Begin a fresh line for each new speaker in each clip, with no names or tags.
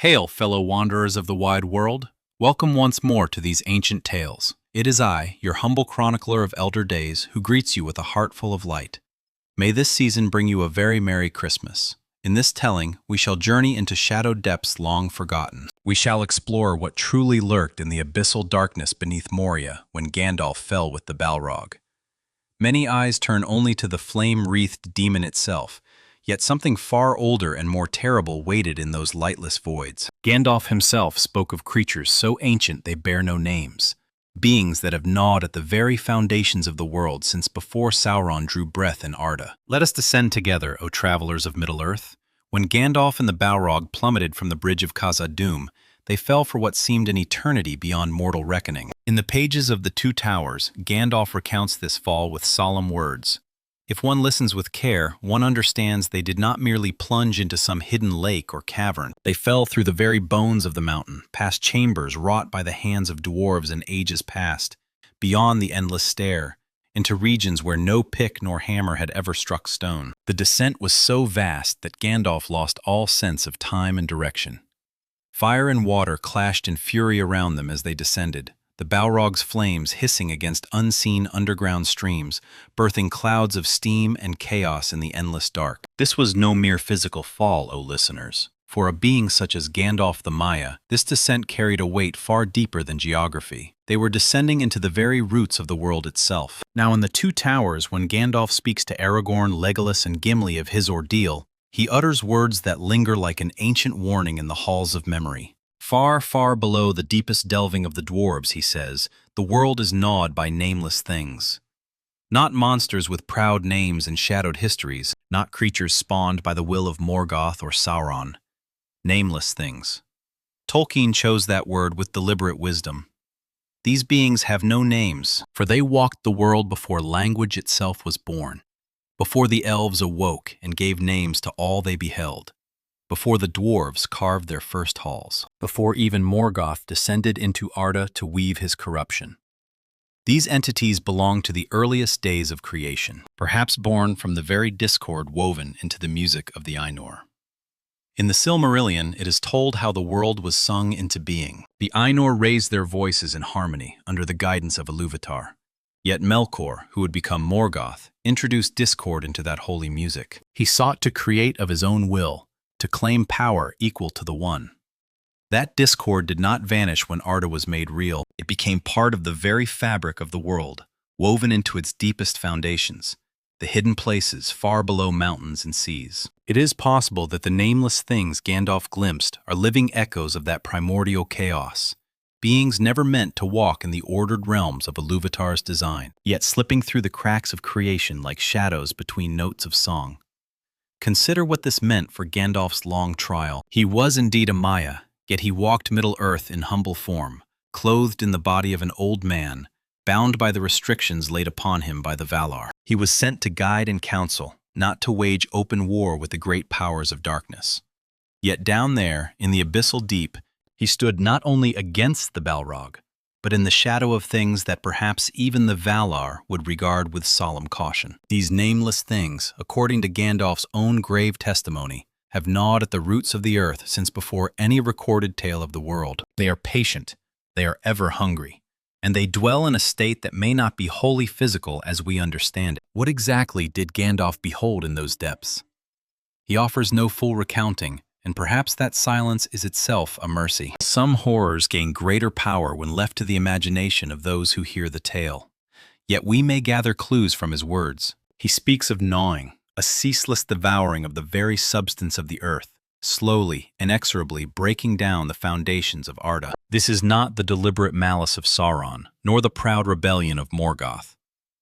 Hail, fellow wanderers of the wide world. Welcome once more to these ancient tales. It is I, your humble chronicler of elder days, who greets you with a heart full of light. May this season bring you a very Merry Christmas. In this telling, we shall journey into shadowed depths long forgotten. We shall explore what truly lurked in the abyssal darkness beneath Moria when Gandalf fell with the Balrog. Many eyes turn only to the flame-wreathed demon itself, yet something far older and more terrible waited in those lightless voids. Gandalf himself spoke of creatures so ancient they bear no names, beings that have gnawed at the very foundations of the world since before Sauron drew breath in Arda. Let us descend together, O travelers of Middle-earth. When Gandalf and the Balrog plummeted from the bridge of Khazad-dûm, they fell for what seemed an eternity beyond mortal reckoning. In the pages of The Two Towers, Gandalf recounts this fall with solemn words. If one listens with care, one understands they did not merely plunge into some hidden lake or cavern. They fell through the very bones of the mountain, past chambers wrought by the hands of dwarves in ages past, beyond the endless stair, into regions where no pick nor hammer had ever struck stone. The descent was so vast that Gandalf lost all sense of time and direction. Fire and water clashed in fury around them as they descended, the Balrog's flames hissing against unseen underground streams, birthing clouds of steam and chaos in the endless dark. This was no mere physical fall, O listeners. For a being such as Gandalf the Maya, this descent carried a weight far deeper than geography. They were descending into the very roots of the world itself. Now in The Two Towers, when Gandalf speaks to Aragorn, Legolas, and Gimli of his ordeal, he utters words that linger like an ancient warning in the halls of memory. Far, far below the deepest delving of the dwarves, he says, the world is gnawed by nameless things. Not monsters with proud names and shadowed histories, not creatures spawned by the will of Morgoth or Sauron. Nameless things. Tolkien chose that word with deliberate wisdom. These beings have no names, for they walked the world before language itself was born, before the elves awoke and gave names to all they beheld, before the dwarves carved their first halls, before even Morgoth descended into Arda to weave his corruption. These entities belong to the earliest days of creation, perhaps born from the very discord woven into the music of the Ainur. In the Silmarillion, it is told how the world was sung into being. The Ainur raised their voices in harmony under the guidance of Ilúvatar. Yet Melkor, who would become Morgoth, introduced discord into that holy music. He sought to create of his own will, to claim power equal to the One. That discord did not vanish when Arda was made real. It became part of the very fabric of the world, woven into its deepest foundations, the hidden places far below mountains and seas. It is possible that the nameless things Gandalf glimpsed are living echoes of that primordial chaos, beings never meant to walk in the ordered realms of Ilúvatar's design, yet slipping through the cracks of creation like shadows between notes of song. Consider what this meant for Gandalf's long trial. He was indeed a Maya, yet he walked Middle-earth in humble form, clothed in the body of an old man, bound by the restrictions laid upon him by the Valar. He was sent to guide and counsel, not to wage open war with the great powers of darkness. Yet down there, in the abyssal deep, he stood not only against the Balrog, but in the shadow of things that perhaps even the Valar would regard with solemn caution. These nameless things, according to Gandalf's own grave testimony, have gnawed at the roots of the earth since before any recorded tale of the world. They are patient, they are ever hungry, and they dwell in a state that may not be wholly physical as we understand it. What exactly did Gandalf behold in those depths? He offers no full recounting, and perhaps that silence is itself a mercy. Some horrors gain greater power when left to the imagination of those who hear the tale. Yet we may gather clues from his words. He speaks of gnawing, a ceaseless devouring of the very substance of the earth, slowly, inexorably breaking down the foundations of Arda. This is not the deliberate malice of Sauron, nor the proud rebellion of Morgoth.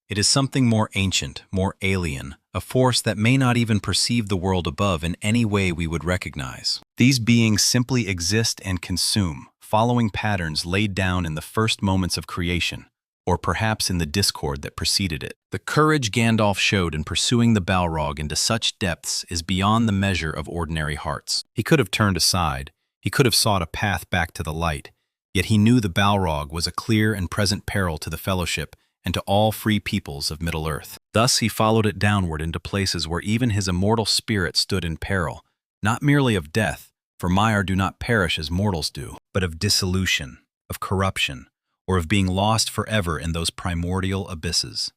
It is something more ancient, more alien, a force that may not even perceive the world above in any way we would recognize. These beings simply exist and consume, following patterns laid down in the first moments of creation, or perhaps in the discord that preceded it. The courage Gandalf showed in pursuing the Balrog into such depths is beyond the measure of ordinary hearts. He could have turned aside, he could have sought a path back to the light, yet he knew the Balrog was a clear and present peril to the Fellowship and to all free peoples of Middle-earth. Thus he followed it downward into places where even his immortal spirit stood in peril, not merely of death, For Mire do not perish as mortals do, but of dissolution, of corruption, or of being lost forever in those primordial abysses.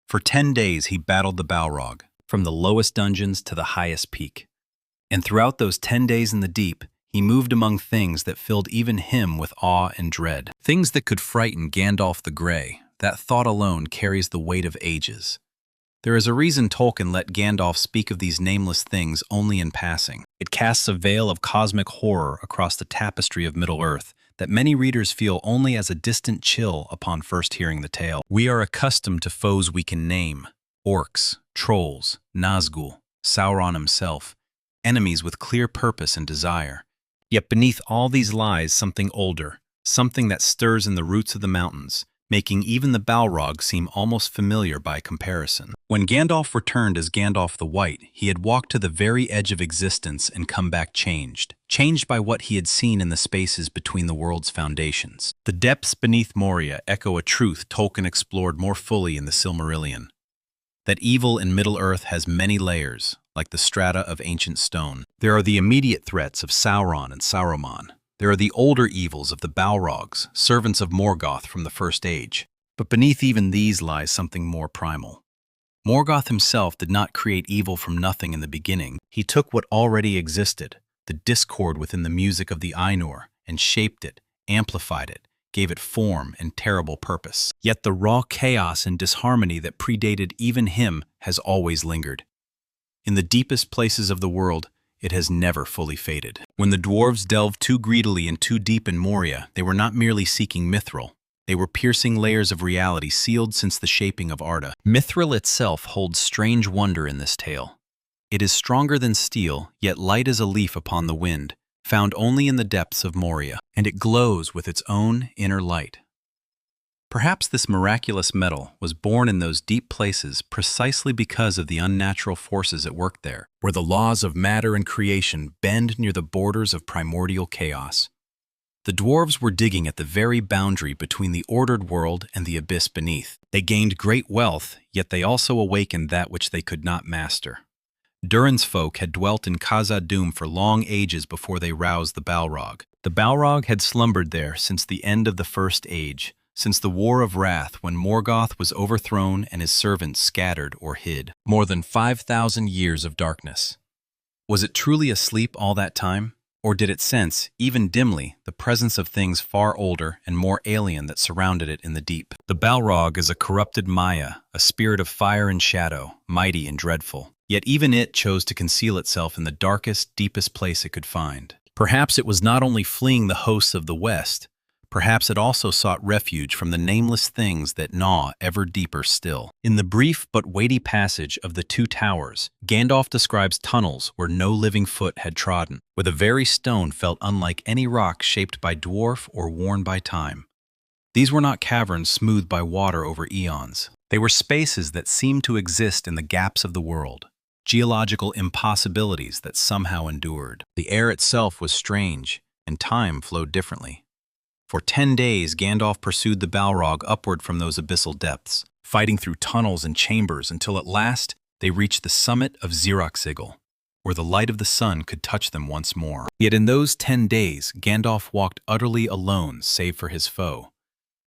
For 10 days he battled the Balrog, from the lowest dungeons to the highest peak. And throughout those 10 days in the deep, he moved among things that filled even him with awe and dread. Things that could frighten Gandalf the Grey. That thought alone carries the weight of ages. There is a reason Tolkien let Gandalf speak of these nameless things only in passing. It casts a veil of cosmic horror across the tapestry of Middle-earth that many readers feel only as a distant chill upon first hearing the tale. We are accustomed to foes we can name: orcs, trolls, Nazgul, Sauron himself, enemies with clear purpose and desire. Yet beneath all these lies something older, something that stirs in the roots of the mountains, making even the Balrog seem almost familiar by comparison. When Gandalf returned as Gandalf the White, he had walked to the very edge of existence and come back changed by what he had seen in the spaces between the world's foundations. The depths beneath Moria echo a truth Tolkien explored more fully in the Silmarillion: that evil in Middle-earth has many layers, like the strata of ancient stone. There are the immediate threats of Sauron and Saruman. There are the older evils of the Balrogs, servants of Morgoth from the First Age. But beneath even these lies something more primal. Morgoth himself did not create evil from nothing in the beginning. He took what already existed, the discord within the music of the Ainur, and shaped it, amplified it, gave it form and terrible purpose. Yet the raw chaos and disharmony that predated even him has always lingered. In the deepest places of the world, it has never fully faded. When the dwarves delved too greedily and too deep in Moria, they were not merely seeking mithril. They were piercing layers of reality sealed since the shaping of Arda. Mithril itself holds strange wonder in this tale. It is stronger than steel, yet light as a leaf upon the wind, found only in the depths of Moria, and it glows with its own inner light. Perhaps this miraculous metal was born in those deep places precisely because of the unnatural forces at work there, where the laws of matter and creation bend near the borders of primordial chaos. The dwarves were digging at the very boundary between the ordered world and the abyss beneath. They gained great wealth, yet they also awakened that which they could not master. Durin's folk had dwelt in Khazad-dûm for long ages before they roused the Balrog. The Balrog had slumbered there since the end of the First Age, since the War of Wrath when Morgoth was overthrown and his servants scattered or hid. More than 5,000 years of darkness. Was it truly asleep all that time? Or did it sense, even dimly, the presence of things far older and more alien that surrounded it in the deep? The Balrog is a corrupted Maya, a spirit of fire and shadow, mighty and dreadful. Yet even it chose to conceal itself in the darkest, deepest place it could find. Perhaps it was not only fleeing the hosts of the West, perhaps it also sought refuge from the nameless things that gnaw ever deeper still. In the brief but weighty passage of the Two Towers, Gandalf describes tunnels where no living foot had trodden, where the very stone felt unlike any rock shaped by dwarf or worn by time. These were not caverns smoothed by water over eons. They were spaces that seemed to exist in the gaps of the world, geological impossibilities that somehow endured. The air itself was strange, and time flowed differently. For 10 days, Gandalf pursued the Balrog upward from those abyssal depths, fighting through tunnels and chambers until at last they reached the summit of Xiraxigil, where the light of the sun could touch them once more. Yet in those 10 days, Gandalf walked utterly alone save for his foe.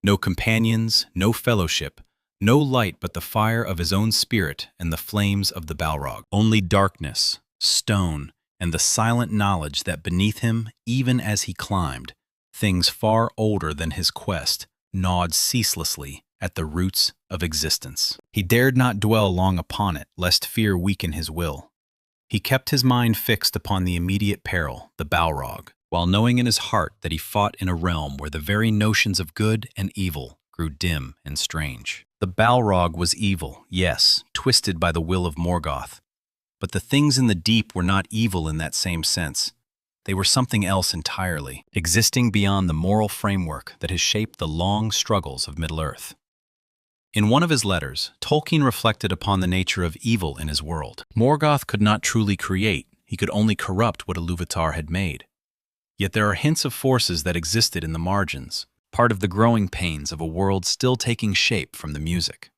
No companions, no fellowship, no light but the fire of his own spirit and the flames of the Balrog. Only darkness, stone, and the silent knowledge that beneath him, even as he climbed, things far older than his quest gnawed ceaselessly at the roots of existence. He dared not dwell long upon it, lest fear weaken his will. He kept his mind fixed upon the immediate peril, the Balrog, while knowing in his heart that he fought in a realm where the very notions of good and evil grew dim and strange. The Balrog was evil, yes, twisted by the will of Morgoth. But the things in the deep were not evil in that same sense. They were something else entirely, existing beyond the moral framework that has shaped the long struggles of Middle-earth. In one of his letters, Tolkien reflected upon the nature of evil in his world. Morgoth could not truly create, he could only corrupt what Ilúvatar had made. Yet there are hints of forces that existed in the margins, part of the growing pains of a world still taking shape from the music.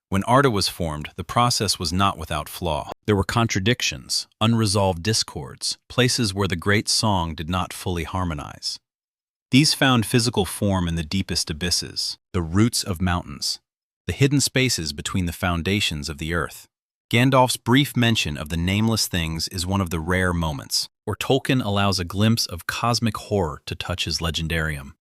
When Arda was formed, the process was not without flaw. There were contradictions, unresolved discords, places where the great song did not fully harmonize. These found physical form in the deepest abysses, the roots of mountains, the hidden spaces between the foundations of the earth. Gandalf's brief mention of the nameless things is one of the rare moments, where Tolkien allows a glimpse of cosmic horror to touch his legendarium.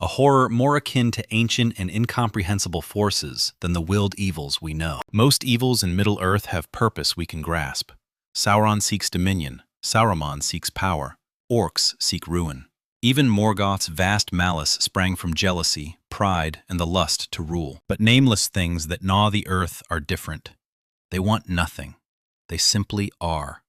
A horror more akin to ancient and incomprehensible forces than the willed evils we know. Most evils in Middle-earth have purpose we can grasp. Sauron seeks dominion, Saruman seeks power, orcs seek ruin. Even Morgoth's vast malice sprang from jealousy, pride, and the lust to rule. But nameless things that gnaw the earth are different. They want nothing. They simply are.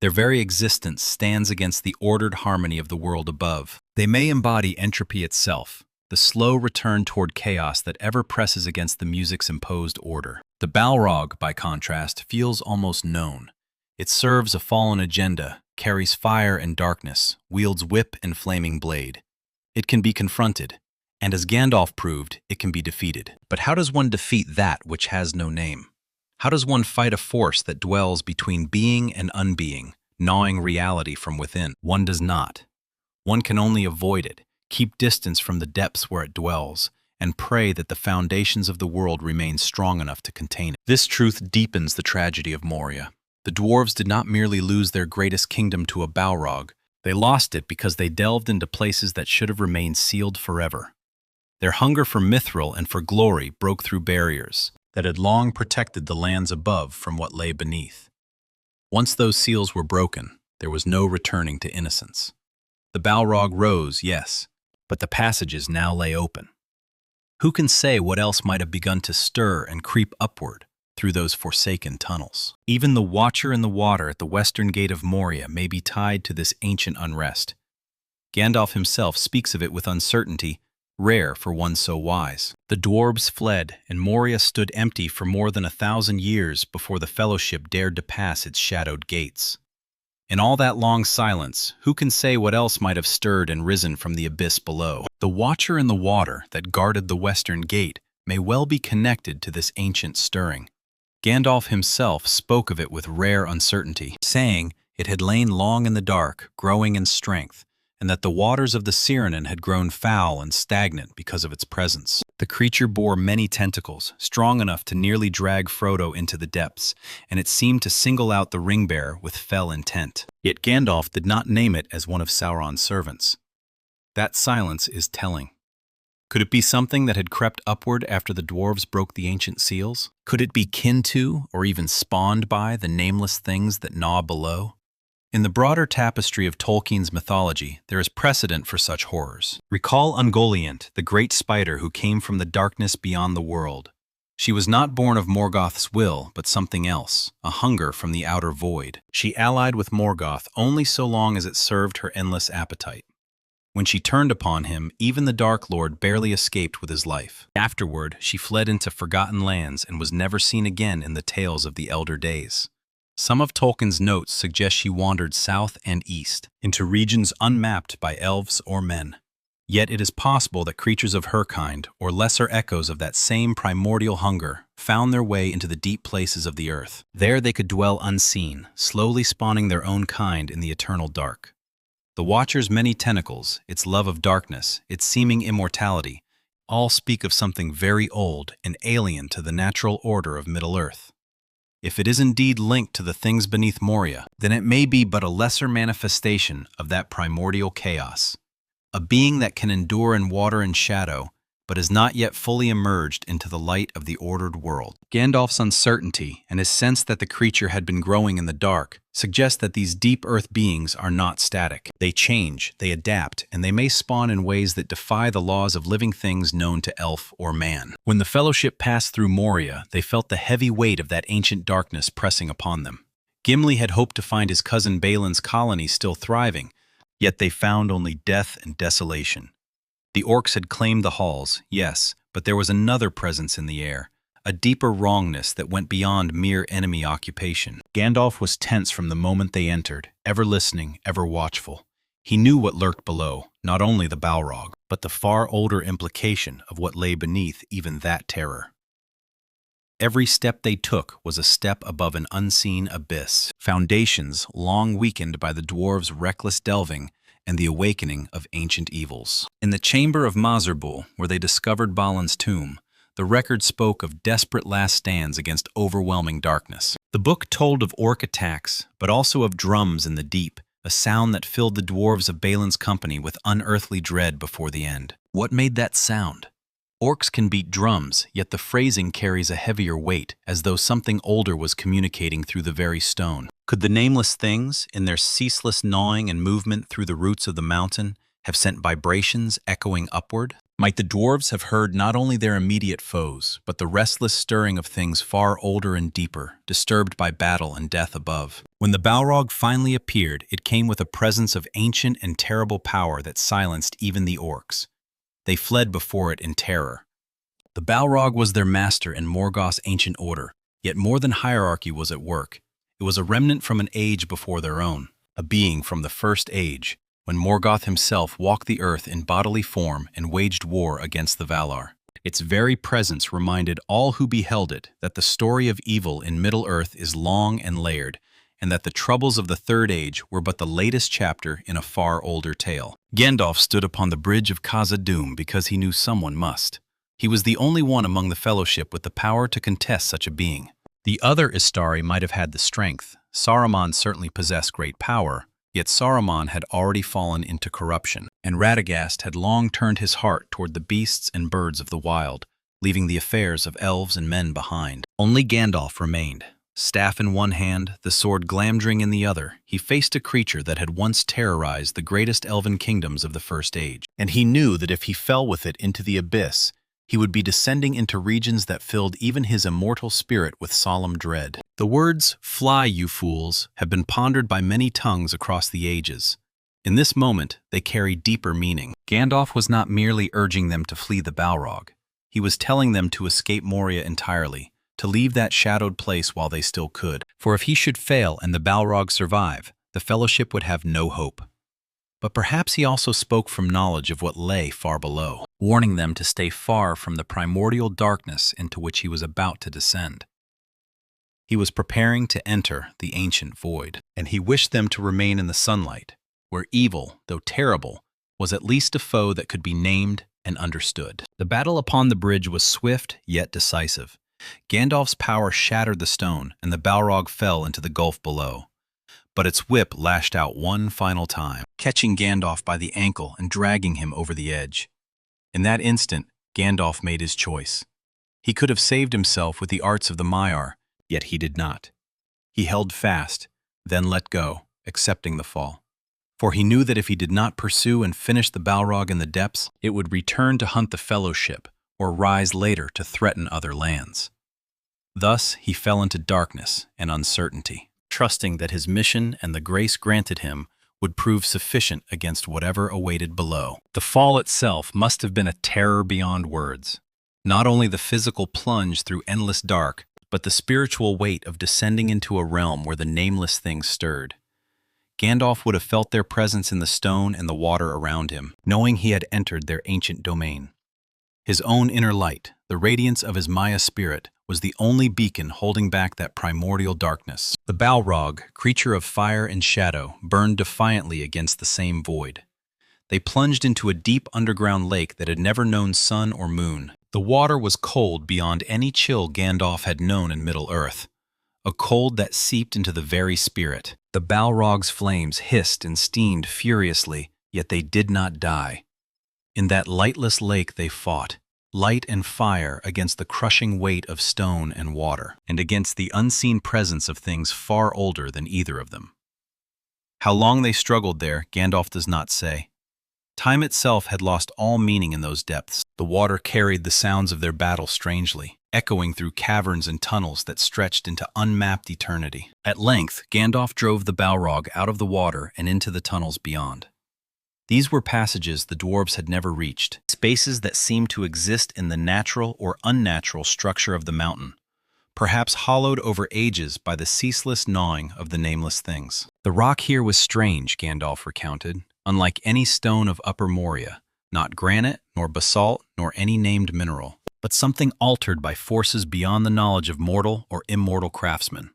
Their very existence stands against the ordered harmony of the world above. They may embody entropy itself, the slow return toward chaos that ever presses against the music's imposed order. The Balrog, by contrast, feels almost known. It serves a fallen agenda, carries fire and darkness, wields whip and flaming blade. It can be confronted, and as Gandalf proved, it can be defeated. But how does one defeat that which has no name? How does one fight a force that dwells between being and unbeing, gnawing reality from within? One does not. One can only avoid it, keep distance from the depths where it dwells, and pray that the foundations of the world remain strong enough to contain it. This truth deepens the tragedy of Moria. The dwarves did not merely lose their greatest kingdom to a Balrog, they lost it because they delved into places that should have remained sealed forever. Their hunger for mithril and for glory broke through barriers that had long protected the lands above from what lay beneath. Once those seals were broken, there was no returning to innocence. The Balrog rose, yes, but the passages now lay open. Who can say what else might have begun to stir and creep upward through those forsaken tunnels? Even the Watcher in the water at the western gate of Moria may be tied to this ancient unrest. Gandalf himself speaks of it with uncertainty, rare for one so wise. The dwarves fled, and Moria stood empty for more than 1,000 years before the Fellowship dared to pass its shadowed gates. In all that long silence, who can say what else might have stirred and risen from the abyss below? The Watcher in the water that guarded the western gate may well be connected to this ancient stirring. Gandalf himself spoke of it with rare uncertainty, saying it had lain long in the dark, growing in strength, and that the waters of the Cyrenen had grown foul and stagnant because of its presence. The creature bore many tentacles, strong enough to nearly drag Frodo into the depths, and it seemed to single out the ring-bearer with fell intent. Yet Gandalf did not name it as one of Sauron's servants. That silence is telling. Could it be something that had crept upward after the dwarves broke the ancient seals? Could it be kin to, or even spawned by, the nameless things that gnaw below? In the broader tapestry of Tolkien's mythology, there is precedent for such horrors. Recall Ungoliant, the great spider who came from the darkness beyond the world. She was not born of Morgoth's will, but something else, a hunger from the outer void. She allied with Morgoth only so long as it served her endless appetite. When she turned upon him, even the Dark Lord barely escaped with his life. Afterward, she fled into forgotten lands and was never seen again in the tales of the elder days. Some of Tolkien's notes suggest she wandered south and east, into regions unmapped by elves or men. Yet it is possible that creatures of her kind, or lesser echoes of that same primordial hunger, found their way into the deep places of the earth. There they could dwell unseen, slowly spawning their own kind in the eternal dark. The Watcher's many tentacles, its love of darkness, its seeming immortality, all speak of something very old and alien to the natural order of Middle-earth. If it is indeed linked to the things beneath Moria, then it may be but a lesser manifestation of that primordial chaos, a being that can endure in water and shadow, but is not yet fully emerged into the light of the ordered world. Gandalf's uncertainty and his sense that the creature had been growing in the dark suggest that these deep earth beings are not static. They change, they adapt, and they may spawn in ways that defy the laws of living things known to elf or man. When the Fellowship passed through Moria, they felt the heavy weight of that ancient darkness pressing upon them. Gimli had hoped to find his cousin Balin's colony still thriving, yet they found only death and desolation. The orcs had claimed the halls, yes, but there was another presence in the air, a deeper wrongness that went beyond mere enemy occupation. Gandalf was tense from the moment they entered, ever listening, ever watchful. He knew what lurked below, not only the Balrog, but the far older implication of what lay beneath even that terror. Every step they took was a step above an unseen abyss, foundations long weakened by the dwarves' reckless delving and the awakening of ancient evils. In the chamber of Mazarbul, where they discovered Balin's tomb, the record spoke of desperate last stands against overwhelming darkness. The book told of orc attacks, but also of drums in the deep, a sound that filled the dwarves of Balin's company with unearthly dread before the end. What made that sound? Orcs can beat drums, yet the phrasing carries a heavier weight, as though something older was communicating through the very stone. Could the nameless things, in their ceaseless gnawing and movement through the roots of the mountain, have sent vibrations echoing upward? Might the dwarves have heard not only their immediate foes, but the restless stirring of things far older and deeper, disturbed by battle and death above? When the Balrog finally appeared, it came with a presence of ancient and terrible power that silenced even the orcs. They fled before it in terror. The Balrog was their master in Morgoth's ancient order, yet more than hierarchy was at work. It was a remnant from an age before their own, a being from the First Age, when Morgoth himself walked the earth in bodily form and waged war against the Valar. Its very presence reminded all who beheld it that the story of evil in Middle-earth is long and layered, and that the troubles of the Third Age were but the latest chapter in a far older tale. Gandalf stood upon the bridge of Khazad-dûm because he knew someone must. He was the only one among the Fellowship with the power to contest such a being. The other Istari might have had the strength. Saruman certainly possessed great power, yet Saruman had already fallen into corruption, and Radagast had long turned his heart toward the beasts and birds of the wild, leaving the affairs of elves and men behind. Only Gandalf remained. Staff in one hand, the sword Glamdring in the other, he faced a creature that had once terrorized the greatest elven kingdoms of the First Age, and he knew that if he fell with it into the abyss, he would be descending into regions that filled even his immortal spirit with solemn dread. The words, "Fly, you fools," have been pondered by many tongues across the ages. In this moment, they carry deeper meaning. Gandalf was not merely urging them to flee the Balrog. He was telling them to escape Moria entirely, to leave that shadowed place while they still could. For if he should fail and the Balrog survive, the Fellowship would have no hope. But perhaps he also spoke from knowledge of what lay far below, warning them to stay far from the primordial darkness into which he was about to descend. He was preparing to enter the ancient void, and he wished them to remain in the sunlight, where evil, though terrible, was at least a foe that could be named and understood. The battle upon the bridge was swift yet decisive. Gandalf's power shattered the stone, and the Balrog fell into the gulf below. But its whip lashed out one final time, catching Gandalf by the ankle and dragging him over the edge. In that instant, Gandalf made his choice. He could have saved himself with the arts of the Maiar, yet he did not. He held fast, then let go, accepting the fall. For he knew that if he did not pursue and finish the Balrog in the depths, it would return to hunt the Fellowship, or rise later to threaten other lands. Thus he fell into darkness and uncertainty, trusting that his mission and the grace granted him would prove sufficient against whatever awaited below. The fall itself must have been a terror beyond words. Not only the physical plunge through endless dark, but the spiritual weight of descending into a realm where the nameless things stirred. Gandalf would have felt their presence in the stone and the water around him, knowing he had entered their ancient domain. His own inner light, the radiance of his Maya spirit, was the only beacon holding back that primordial darkness. The Balrog, creature of fire and shadow, burned defiantly against the same void. They plunged into a deep underground lake that had never known sun or moon. The water was cold beyond any chill Gandalf had known in Middle-earth, a cold that seeped into the very spirit. The Balrog's flames hissed and steamed furiously, yet they did not die. In that lightless lake they fought, light and fire against the crushing weight of stone and water, and against the unseen presence of things far older than either of them. How long they struggled there, Gandalf does not say. Time itself had lost all meaning in those depths. The water carried the sounds of their battle strangely, echoing through caverns and tunnels that stretched into unmapped eternity. At length, Gandalf drove the Balrog out of the water and into the tunnels beyond. These were passages the dwarves had never reached, spaces that seemed to exist in the natural or unnatural structure of the mountain, perhaps hollowed over ages by the ceaseless gnawing of the nameless things. The rock here was strange, Gandalf recounted, unlike any stone of Upper Moria, not granite, nor basalt, nor any named mineral. but something altered by forces beyond the knowledge of mortal or immortal craftsmen.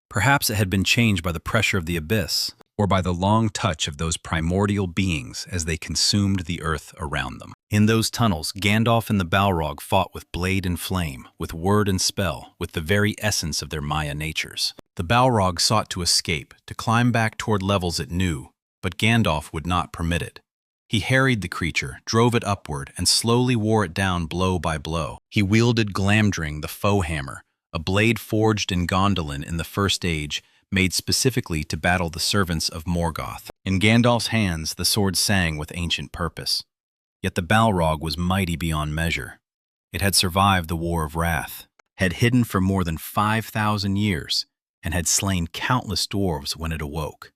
Perhaps it had been changed by the pressure of the abyss, or by the long touch of those primordial beings as they consumed the earth around them. In those tunnels, Gandalf and the Balrog fought with blade and flame, with word and spell, with the very essence of their Maya natures. The Balrog sought to escape, to climb back toward levels it knew, but Gandalf would not permit it. He harried the creature, drove it upward, and slowly wore it down blow by blow. He wielded Glamdring, the foe hammer, a blade forged in Gondolin in the First Age, made specifically to battle the servants of Morgoth. In Gandalf's hands, the sword sang with ancient purpose. Yet the Balrog was mighty beyond measure. It had survived the War of Wrath, had hidden for more than 5,000 years, and had slain countless dwarves when it awoke.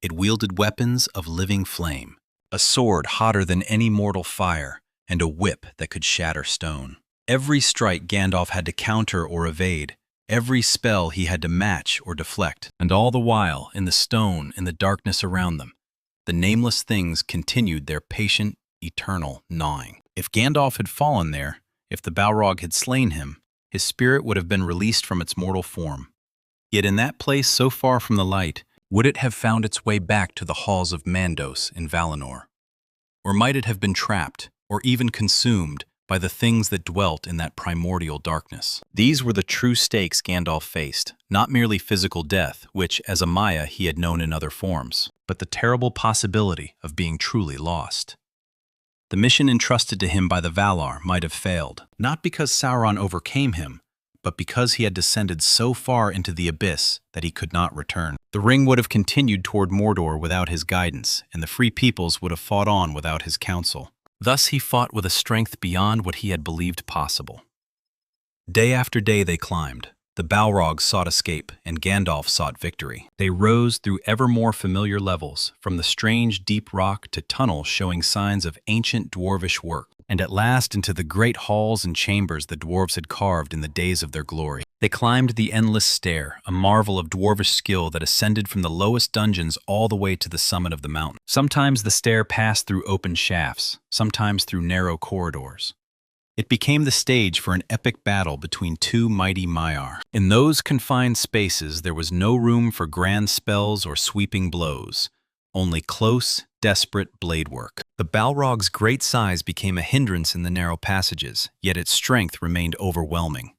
It wielded weapons of living flame, a sword hotter than any mortal fire, and a whip that could shatter stone. Every strike Gandalf had to counter or evade, every spell he had to match or deflect, and all the while, in the stone, in the darkness around them, the nameless things continued their patient, eternal gnawing. If Gandalf had fallen there, if the Balrog had slain him, his spirit would have been released from its mortal form. Yet in that place so far from the light, would it have found its way back to the halls of Mandos in Valinor? Or might it have been trapped, or even consumed, by the things that dwelt in that primordial darkness? These were the true stakes Gandalf faced, not merely physical death, which, as a Maya, he had known in other forms, but the terrible possibility of being truly lost. The mission entrusted to him by the Valar might have failed, not because Sauron overcame him, but because he had descended so far into the abyss that he could not return. The ring would have continued toward Mordor without his guidance, and the free peoples would have fought on without his counsel. Thus he fought with a strength beyond what he had believed possible. Day after day they climbed. The Balrog sought escape, and Gandalf sought victory. They rose through ever more familiar levels, from the strange deep rock to tunnels showing signs of ancient dwarvish work, and at last into the great halls and chambers the dwarves had carved in the days of their glory. They climbed the endless stair, a marvel of dwarvish skill that ascended from the lowest dungeons all the way to the summit of the mountain. Sometimes the stair passed through open shafts, sometimes through narrow corridors. It became the stage for an epic battle between two mighty Maiar. In those confined spaces there was no room for grand spells or sweeping blows, only close, desperate blade work. The Balrog's great size became a hindrance in the narrow passages, yet its strength remained overwhelming.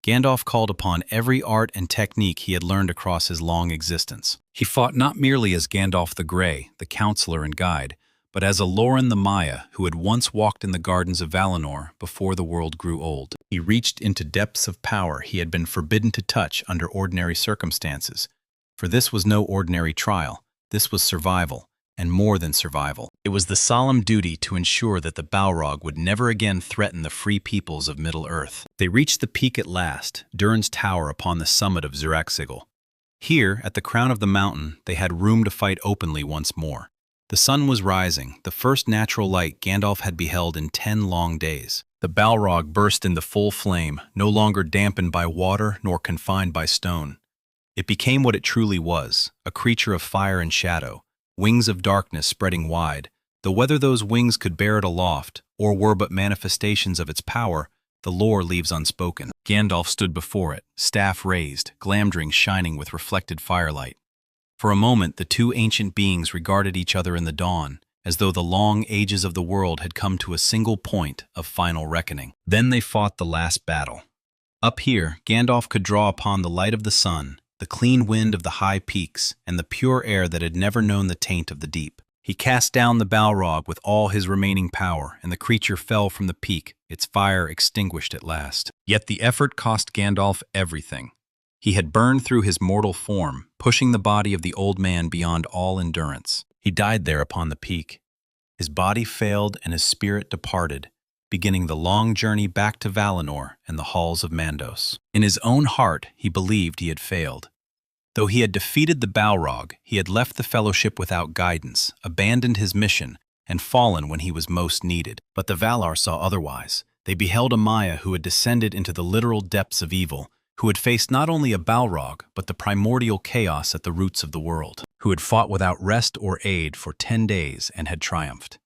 Gandalf called upon every art and technique he had learned across his long existence. He fought not merely as Gandalf the Grey, the counselor and guide, but as a Loren the Maya who had once walked in the gardens of Valinor before the world grew old. He reached into depths of power he had been forbidden to touch under ordinary circumstances, for this was no ordinary trial, this was survival, and more than survival. It was the solemn duty to ensure that the Balrog would never again threaten the free peoples of Middle-earth. They reached the peak at last, Durin's tower upon the summit of Xuraxigil. Here, at the crown of the mountain, they had room to fight openly once more. The sun was rising, the first natural light Gandalf had beheld in 10 long days. The Balrog burst into full flame, no longer dampened by water nor confined by stone. It became what it truly was, a creature of fire and shadow, wings of darkness spreading wide, though whether those wings could bear it aloft, or were but manifestations of its power, the lore leaves unspoken. Gandalf stood before it, staff raised, Glamdring shining with reflected firelight. For a moment the two ancient beings regarded each other in the dawn, as though the long ages of the world had come to a single point of final reckoning. Then they fought the last battle. Up here, Gandalf could draw upon the light of the sun, the clean wind of the high peaks, and the pure air that had never known the taint of the deep. He cast down the Balrog with all his remaining power, and the creature fell from the peak, its fire extinguished at last. Yet the effort cost Gandalf everything. He had burned through his mortal form, pushing the body of the old man beyond all endurance. He died there upon the peak. His body failed and his spirit departed, beginning the long journey back to Valinor and the halls of Mandos. In his own heart, he believed he had failed. Though he had defeated the Balrog, he had left the Fellowship without guidance, abandoned his mission, and fallen when he was most needed. But the Valar saw otherwise. They beheld a Maya who had descended into the literal depths of evil, who had faced not only a Balrog, but the primordial chaos at the roots of the world, who had fought without rest or aid for 10 days and had triumphed.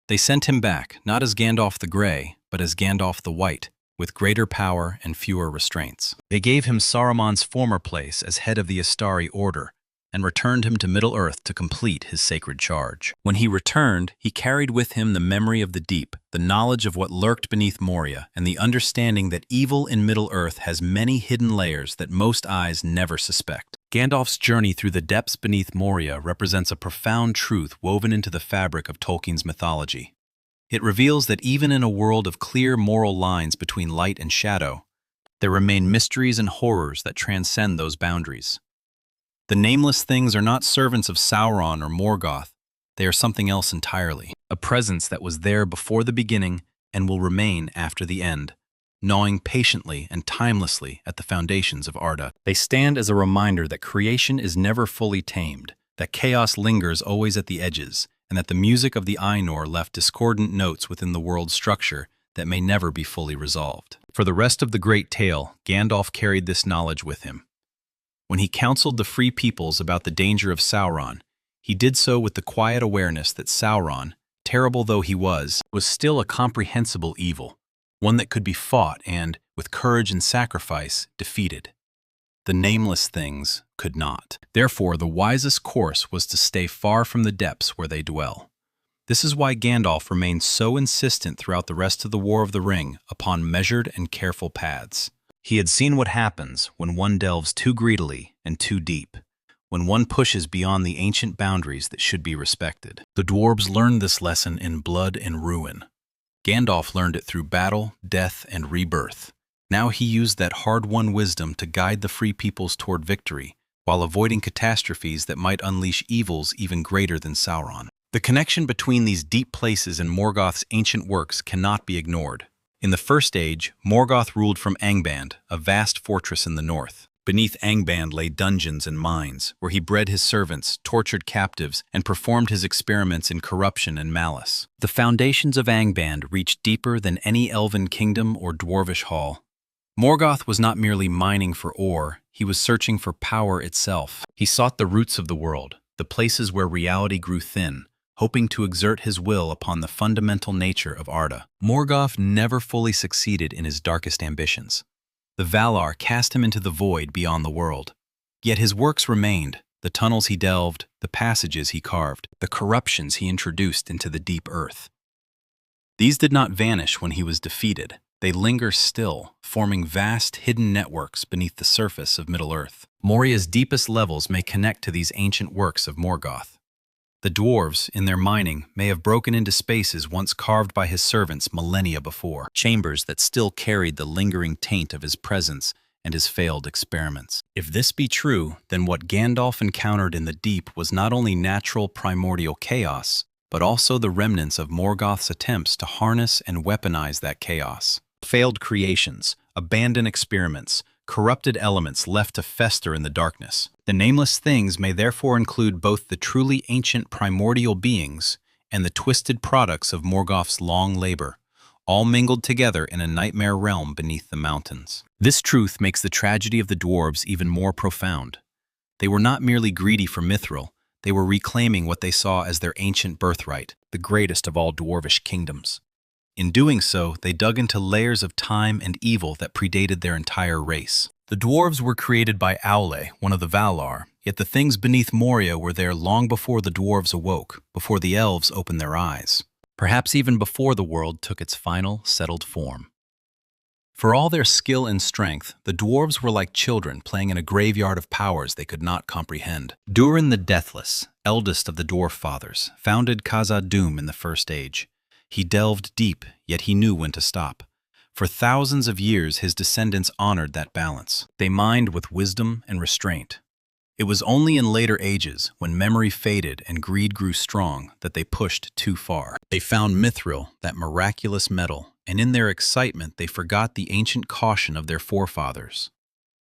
They sent him back, not as Gandalf the Grey, but as Gandalf the White, with greater power and fewer restraints. They gave him Saruman's former place as head of the Astari Order, and returned him to Middle-earth to complete his sacred charge. When he returned, he carried with him the memory of the deep, the knowledge of what lurked beneath Moria, and the understanding that evil in Middle-earth has many hidden layers that most eyes never suspect. Gandalf's journey through the depths beneath Moria represents a profound truth woven into the fabric of Tolkien's mythology. It reveals that even in a world of clear moral lines between light and shadow, there remain mysteries and horrors that transcend those boundaries. The nameless things are not servants of Sauron or Morgoth. They are something else entirely, a presence that was there before the beginning and will remain after the end, gnawing patiently and timelessly at the foundations of Arda. They stand as a reminder that creation is never fully tamed, that chaos lingers always at the edges, and that the music of the Ainur left discordant notes within the world's structure that may never be fully resolved. For the rest of the great tale, Gandalf carried this knowledge with him. When he counseled the free peoples about the danger of Sauron, he did so with the quiet awareness that Sauron, terrible though he was still a comprehensible evil, one that could be fought and, with courage and sacrifice, defeated. The nameless things could not. Therefore, the wisest course was to stay far from the depths where they dwell. This is why Gandalf remained so insistent throughout the rest of the War of the Ring upon measured and careful paths. He had seen what happens when one delves too greedily and too deep, when one pushes beyond the ancient boundaries that should be respected. The dwarves learned this lesson in blood and ruin. Gandalf learned it through battle, death, and rebirth. Now he used that hard-won wisdom to guide the free peoples toward victory, while avoiding catastrophes that might unleash evils even greater than Sauron. The connection between these deep places and Morgoth's ancient works cannot be ignored. In the First Age, Morgoth ruled from Angband, a vast fortress in the north. Beneath Angband lay dungeons and mines, where he bred his servants, tortured captives, and performed his experiments in corruption and malice. The foundations of Angband reached deeper than any elven kingdom or dwarvish hall. Morgoth was not merely mining for ore, he was searching for power itself. He sought the roots of the world, the places where reality grew thin, hoping to exert his will upon the fundamental nature of Arda. Morgoth never fully succeeded in his darkest ambitions. The Valar cast him into the void beyond the world. Yet his works remained, the tunnels he delved, the passages he carved, the corruptions he introduced into the deep earth. These did not vanish when he was defeated. They linger still, forming vast hidden networks beneath the surface of Middle-earth. Moria's deepest levels may connect to these ancient works of Morgoth. The dwarves, in their mining, may have broken into spaces once carved by his servants millennia before, chambers that still carried the lingering taint of his presence and his failed experiments. If this be true, then what Gandalf encountered in the deep was not only natural primordial chaos, but also the remnants of Morgoth's attempts to harness and weaponize that chaos. Failed creations, abandoned experiments, corrupted elements left to fester in the darkness. The nameless things may therefore include both the truly ancient primordial beings and the twisted products of Morgoth's long labor, all mingled together in a nightmare realm beneath the mountains. This truth makes the tragedy of the dwarves even more profound. They were not merely greedy for mithril, they were reclaiming what they saw as their ancient birthright, the greatest of all dwarvish kingdoms. In doing so, they dug into layers of time and evil that predated their entire race. The dwarves were created by Aule, one of the Valar, yet the things beneath Moria were there long before the dwarves awoke, before the elves opened their eyes, perhaps even before the world took its final, settled form. For all their skill and strength, the dwarves were like children playing in a graveyard of powers they could not comprehend. Durin the Deathless, eldest of the dwarf fathers, founded Khazad-dûm in the First Age. He delved deep, yet he knew when to stop. For thousands of years, his descendants honored that balance. They mined with wisdom and restraint. It was only in later ages, when memory faded and greed grew strong, that they pushed too far. They found mithril, that miraculous metal, and in their excitement they forgot the ancient caution of their forefathers.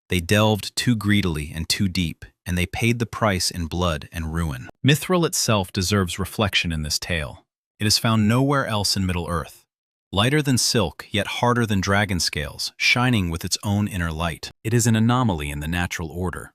They delved too greedily and too deep, and they paid the price in blood and ruin. Mithril itself deserves reflection in this tale. It is found nowhere else in Middle-earth. Lighter than silk, yet harder than dragon scales, shining with its own inner light. It is an anomaly in the natural order.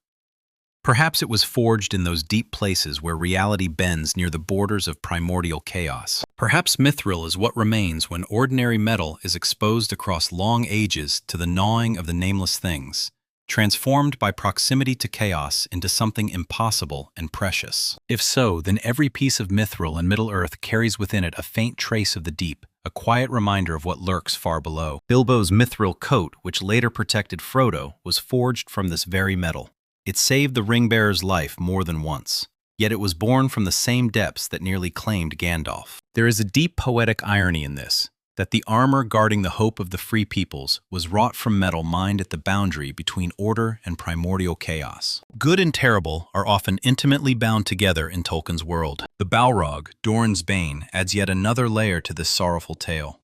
Perhaps it was forged in those deep places where reality bends near the borders of primordial chaos. Perhaps mithril is what remains when ordinary metal is exposed across long ages to the gnawing of the nameless things, transformed by proximity to chaos into something impossible and precious. If so, then every piece of mithril in Middle-earth carries within it a faint trace of the deep, a quiet reminder of what lurks far below. Bilbo's mithril coat, which later protected Frodo, was forged from this very metal. It saved the ring-bearer's life more than once, yet it was born from the same depths that nearly claimed Gandalf. There is a deep poetic irony in this, that the armor guarding the hope of the free peoples was wrought from metal mined at the boundary between order and primordial chaos. Good and terrible are often intimately bound together in Tolkien's world. The Balrog, Doran's bane, adds yet another layer to this sorrowful tale.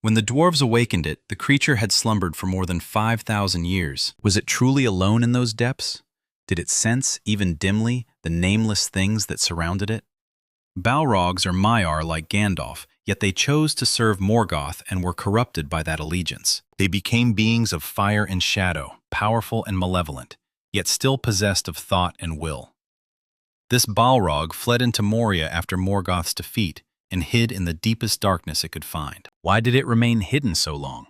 When the dwarves awakened it, the creature had slumbered for more than 5,000 years. Was it truly alone in those depths? Did it sense, even dimly, the nameless things that surrounded it? Balrogs are Maiar like Gandalf, yet they chose to serve Morgoth and were corrupted by that allegiance. They became beings of fire and shadow, powerful and malevolent, yet still possessed of thought and will. This Balrog fled into Moria after Morgoth's defeat and hid in the deepest darkness it could find. Why did it remain hidden so long?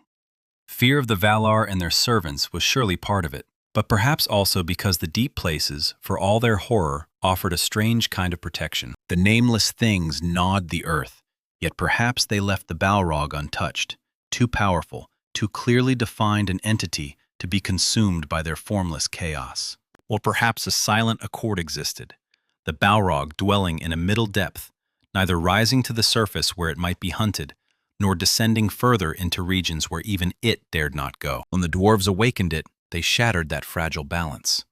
Fear of the Valar and their servants was surely part of it, but perhaps also because the deep places, for all their horror, offered a strange kind of protection. The nameless things gnawed the earth, yet perhaps they left the Balrog untouched, too powerful, too clearly defined an entity to be consumed by their formless chaos. Or perhaps a silent accord existed, the Balrog dwelling in a middle depth, neither rising to the surface where it might be hunted, nor descending further into regions where even it dared not go. When the dwarves awakened it, they shattered that fragile balance.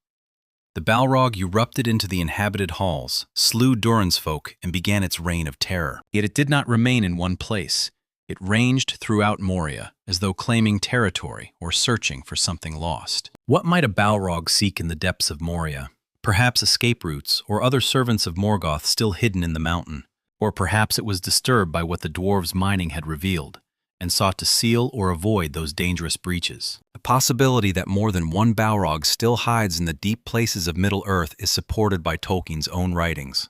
The Balrog erupted into the inhabited halls, slew Durin's folk, and began its reign of terror. Yet it did not remain in one place. It ranged throughout Moria, as though claiming territory or searching for something lost. What might a Balrog seek in the depths of Moria? Perhaps escape routes or other servants of Morgoth still hidden in the mountain. Or perhaps it was disturbed by what the dwarves' mining had revealed, and sought to seal or avoid those dangerous breaches. The possibility that more than one Balrog still hides in the deep places of Middle-earth is supported by Tolkien's own writings.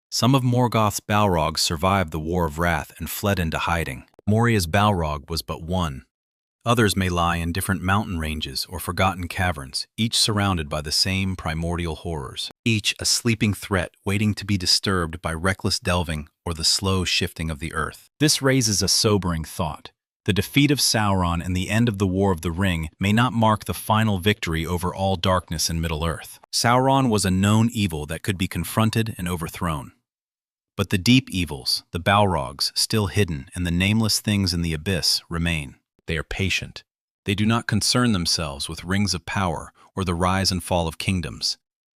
Some of Morgoth's Balrogs survived the War of Wrath and fled into hiding. Moria's Balrog was but one. Others may lie in different mountain ranges or forgotten caverns, each surrounded by the same primordial horrors. Each a sleeping threat waiting to be disturbed by reckless delving or the slow shifting of the earth. This raises a sobering thought. The defeat of Sauron and the end of the War of the Ring may not mark the final victory over all darkness in Middle-earth. Sauron was a known evil that could be confronted and overthrown. But the deep evils, the Balrogs, still hidden, and the nameless things in the abyss remain. They are patient. They do not concern themselves with rings of power or the rise and fall of kingdoms.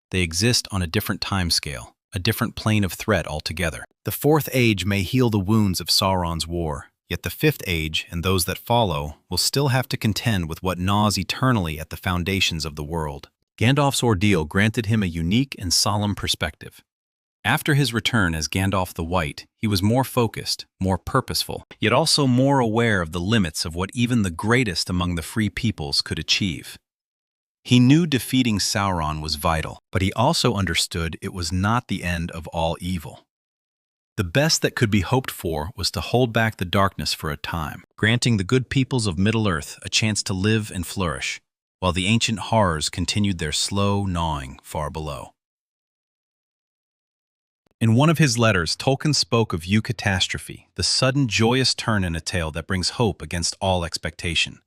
They exist on a different timescale, a different plane of threat altogether. The Fourth Age may heal the wounds of Sauron's war, yet the Fifth Age and those that follow will still have to contend with what gnaws eternally at the foundations of the world. Gandalf's ordeal granted him a unique and solemn perspective. After his return as Gandalf the White, he was more focused, more purposeful, yet also more aware of the limits of what even the greatest among the free peoples could achieve. He knew defeating Sauron was vital, but he also understood it was not the end of all evil. The best that could be hoped for was to hold back the darkness for a time, granting the good peoples of Middle-earth a chance to live and flourish, while the ancient horrors continued their slow gnawing far below. In one of his letters, Tolkien spoke of eucatastrophe, the sudden joyous turn in a tale that brings hope against all expectation.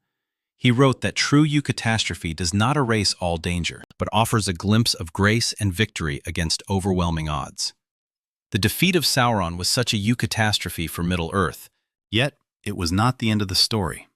He wrote that true eucatastrophe does not erase all danger, but offers a glimpse of grace and victory against overwhelming odds. The defeat of Sauron was such a eucatastrophe for Middle-earth, yet it was not the end of the story.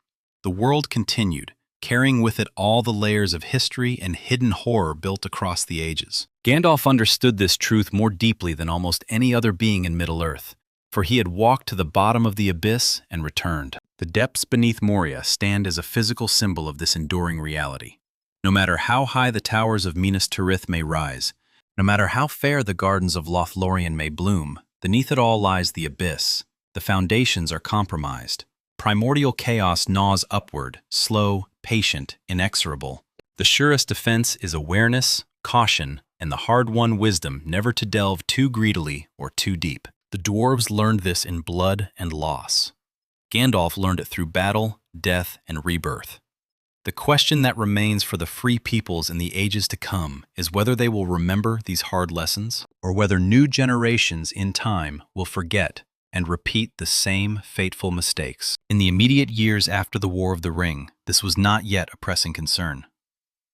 The world continued, carrying with it all the layers of history and hidden horror built across the ages. Gandalf understood this truth more deeply than almost any other being in Middle-earth, for he had walked to the bottom of the abyss and returned. The depths beneath Moria stand as a physical symbol of this enduring reality. No matter how high the towers of Minas Tirith may rise, no matter how fair the gardens of Lothlorien may bloom, beneath it all lies the abyss. The foundations are compromised. Primordial chaos gnaws upward, slow, patient, inexorable. The surest defense is awareness, caution, and the hard-won wisdom never to delve too greedily or too deep. The dwarves learned this in blood and loss. Gandalf learned it through battle, death, and rebirth. The question that remains for the free peoples in the ages to come is whether they will remember these hard lessons, or whether new generations in time will forget and repeat the same fateful mistakes. In the immediate years after the War of the Ring, this was not yet a pressing concern.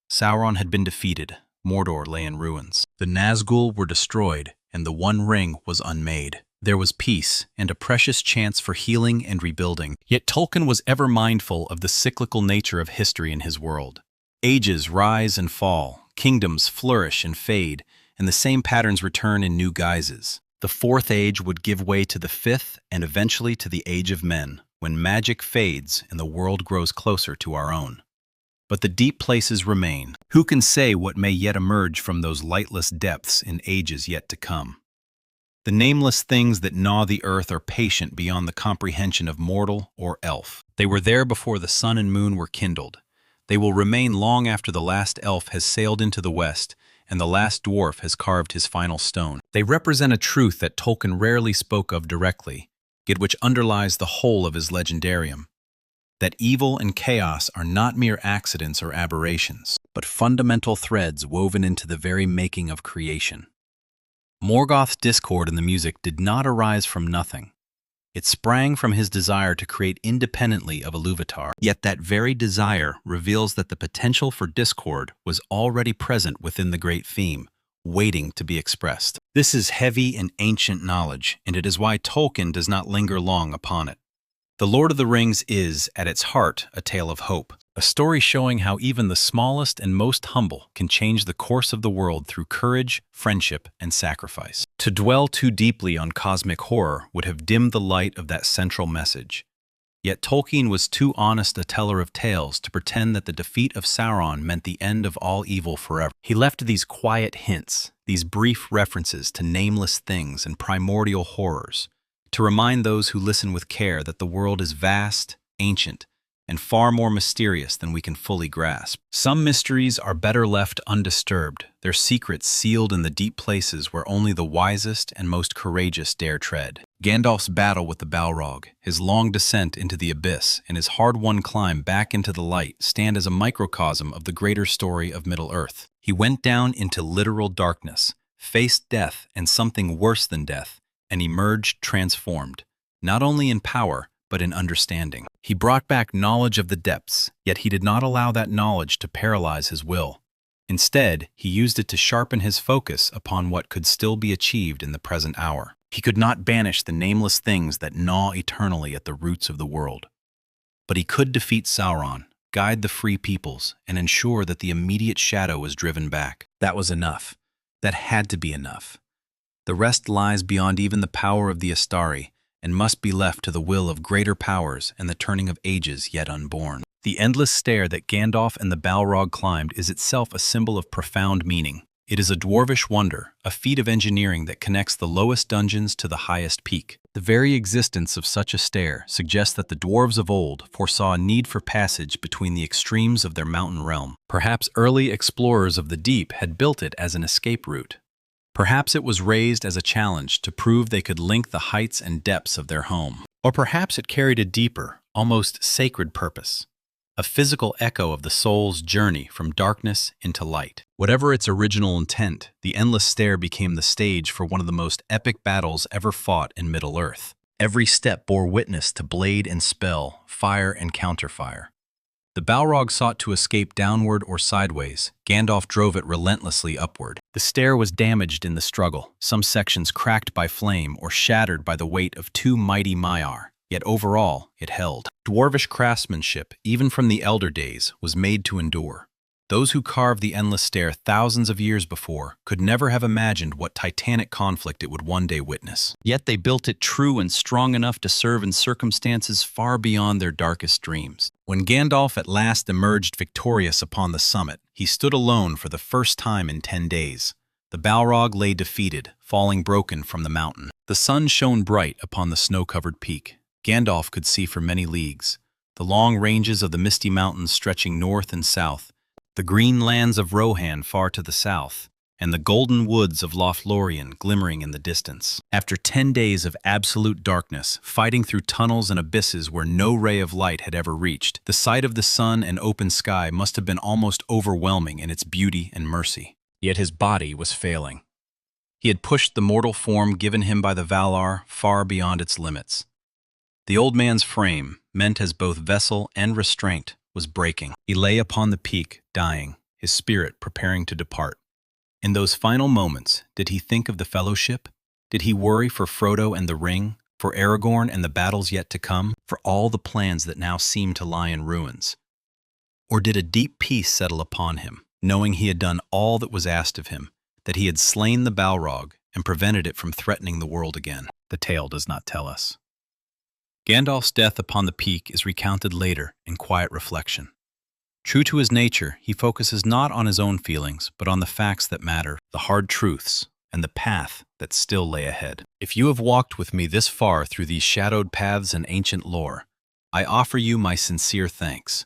Sauron had been defeated, Mordor lay in ruins. The Nazgûl were destroyed, and the One Ring was unmade. There was peace and a precious chance for healing and rebuilding. Yet Tolkien was ever mindful of the cyclical nature of history in his world. Ages rise and fall, kingdoms flourish and fade, and the same patterns return in new guises. The Fourth Age would give way to the Fifth and eventually to the Age of Men, when magic fades and the world grows closer to our own. But the deep places remain. Who can say what may yet emerge from those lightless depths in ages yet to come? The nameless things that gnaw the earth are patient beyond the comprehension of mortal or elf. They were there before the sun and moon were kindled. They will remain long after the last elf has sailed into the west and the last dwarf has carved his final stone. They represent a truth that Tolkien rarely spoke of directly, yet which underlies the whole of his legendarium. That evil and chaos are not mere accidents or aberrations, but fundamental threads woven into the very making of creation. Morgoth's discord in the music did not arise from nothing. It sprang from his desire to create independently of Iluvatar. Yet that very desire reveals that the potential for discord was already present within the great theme, waiting to be expressed. This is heavy and ancient knowledge, and it is why Tolkien does not linger long upon it. The Lord of the Rings is, at its heart, a tale of hope, a story showing how even the smallest and most humble can change the course of the world through courage, friendship, and sacrifice. To dwell too deeply on cosmic horror would have dimmed the light of that central message. Yet Tolkien was too honest a teller of tales to pretend that the defeat of Sauron meant the end of all evil forever. He left these quiet hints, these brief references to nameless things and primordial horrors, to remind those who listen with care that the world is vast, ancient, and far more mysterious than we can fully grasp. Some mysteries are better left undisturbed, their secrets sealed in the deep places where only the wisest and most courageous dare tread. Gandalf's battle with the Balrog, his long descent into the abyss, and his hard-won climb back into the light stand as a microcosm of the greater story of Middle-earth. He went down into literal darkness, faced death and something worse than death, and emerged transformed, not only in power, but in understanding. He brought back knowledge of the depths, yet he did not allow that knowledge to paralyze his will. Instead, he used it to sharpen his focus upon what could still be achieved in the present hour. He could not banish the nameless things that gnaw eternally at the roots of the world. But he could defeat Sauron, guide the free peoples, and ensure that the immediate shadow was driven back. That was enough. That had to be enough. The rest lies beyond even the power of the Astari, and must be left to the will of greater powers and the turning of ages yet unborn. The endless stair that Gandalf and the Balrog climbed is itself a symbol of profound meaning. It is a dwarvish wonder, a feat of engineering that connects the lowest dungeons to the highest peak. The very existence of such a stair suggests that the dwarves of old foresaw a need for passage between the extremes of their mountain realm. Perhaps early explorers of the deep had built it as an escape route. Perhaps it was raised as a challenge to prove they could link the heights and depths of their home. Or perhaps it carried a deeper, almost sacred purpose, a physical echo of the soul's journey from darkness into light. Whatever its original intent, the endless stair became the stage for one of the most epic battles ever fought in Middle-earth. Every step bore witness to blade and spell, fire and counterfire. The Balrog sought to escape downward or sideways. Gandalf drove it relentlessly upward. The stair was damaged in the struggle, some sections cracked by flame or shattered by the weight of two mighty Maiar. Yet overall, it held. Dwarvish craftsmanship, even from the elder days, was made to endure. Those who carved the endless stair thousands of years before could never have imagined what titanic conflict it would one day witness. Yet they built it true and strong enough to serve in circumstances far beyond their darkest dreams. When Gandalf at last emerged victorious upon the summit, he stood alone for the first time in 10 days. The Balrog lay defeated, falling broken from the mountain. The sun shone bright upon the snow-covered peak. Gandalf could see for many leagues, the long ranges of the misty mountains stretching north and south, the green lands of Rohan far to the south, and the golden woods of Lothlorien glimmering in the distance. After 10 days of absolute darkness, fighting through tunnels and abysses where no ray of light had ever reached, the sight of the sun and open sky must have been almost overwhelming in its beauty and mercy. Yet his body was failing. He had pushed the mortal form given him by the Valar far beyond its limits. The old man's frame, meant as both vessel and restraint, was breaking. He lay upon the peak, dying, his spirit preparing to depart. In those final moments, did he think of the Fellowship? Did he worry for Frodo and the Ring, for Aragorn and the battles yet to come, for all the plans that now seemed to lie in ruins? Or did a deep peace settle upon him, knowing he had done all that was asked of him, that he had slain the Balrog and prevented it from threatening the world again? The tale does not tell us. Gandalf's death upon the peak is recounted later in quiet reflection. True to his nature, he focuses not on his own feelings, but on the facts that matter, the hard truths, and the path that still lay ahead. If you have walked with me this far through these shadowed paths and ancient lore, I offer you my sincere thanks.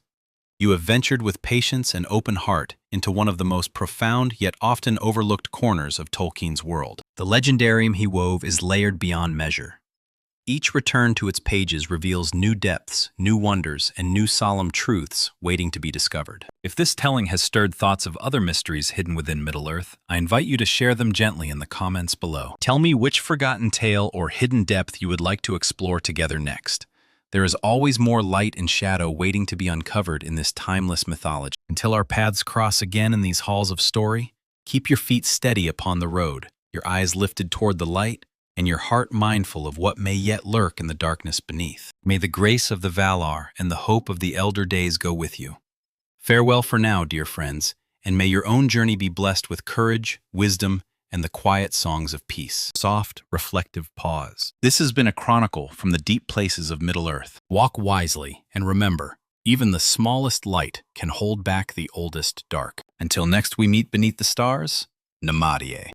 You have ventured with patience and open heart into one of the most profound yet often overlooked corners of Tolkien's world. The legendarium he wove is layered beyond measure. Each return to its pages reveals new depths, new wonders, and new solemn truths waiting to be discovered. If this telling has stirred thoughts of other mysteries hidden within Middle-earth, I invite you to share them gently in the comments below. Tell me which forgotten tale or hidden depth you would like to explore together next. There is always more light and shadow waiting to be uncovered in this timeless mythology. Until our paths cross again in these halls of story, keep your feet steady upon the road, your eyes lifted toward the light, and your heart mindful of what may yet lurk in the darkness beneath. May the grace of the Valar and the hope of the elder days go with you. Farewell for now, dear friends, and may your own journey be blessed with courage, wisdom, and the quiet songs of peace. Soft, reflective pause. This has been a chronicle from the deep places of Middle-earth. Walk wisely, and remember, even the smallest light can hold back the oldest dark. Until next we meet beneath the stars, Namadia.